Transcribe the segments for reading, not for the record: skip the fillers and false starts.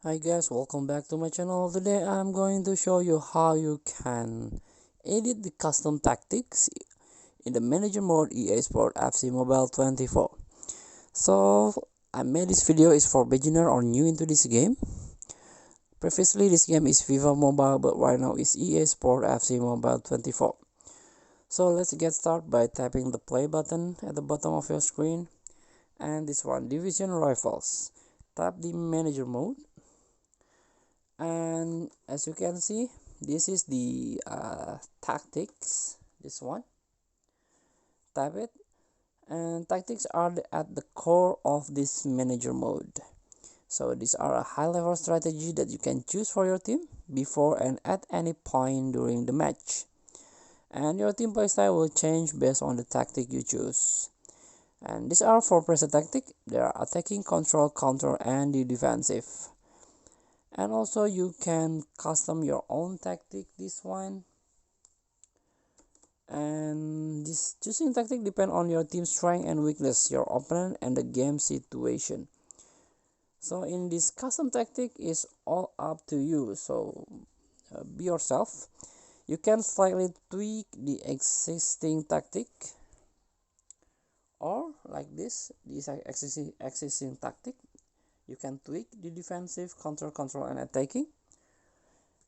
Hi guys, welcome back to my channel. Today I'm going to show you how you can edit the custom tactics in the manager mode EA Sport FC Mobile 24. So I made this video is for beginner or new into this game. Previously this game is FIFA Mobile, but right now is EA Sport FC Mobile 24. So let's get started by tapping the play button at the bottom of your screen, and this one, Division Rivals. Tap the manager mode, and as you can see, this is the tactics. This one, tap it, and tactics are at the core of this manager mode. So these are a high level strategy that you can choose for your team before and at any point during the match, and your team playstyle will change based on the tactic you choose. And these are for preset tactic. They are attacking, control, counter, and the defensive. And also you can custom your own tactic, this one. And this choosing tactic depend on your team strength and weakness, your opponent, and the game situation. So in this custom tactic is all up to you, so be yourself. You can slightly tweak the existing tactic, or like this existing tactic. You can tweak the defensive, counter, control, and attacking.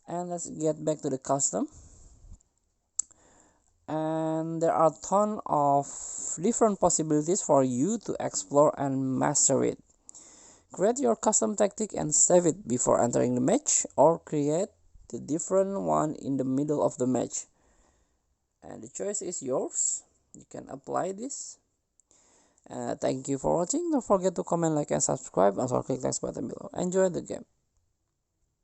And let's get back to the custom. And there are a ton of different possibilities for you to explore and master it. Create your custom tactic and save it before entering the match, or create the different one in the middle of the match. And the choice is yours. You can apply this. Thank you for watching. Don't forget to comment, like, and subscribe, and also click the next button below. Enjoy the game.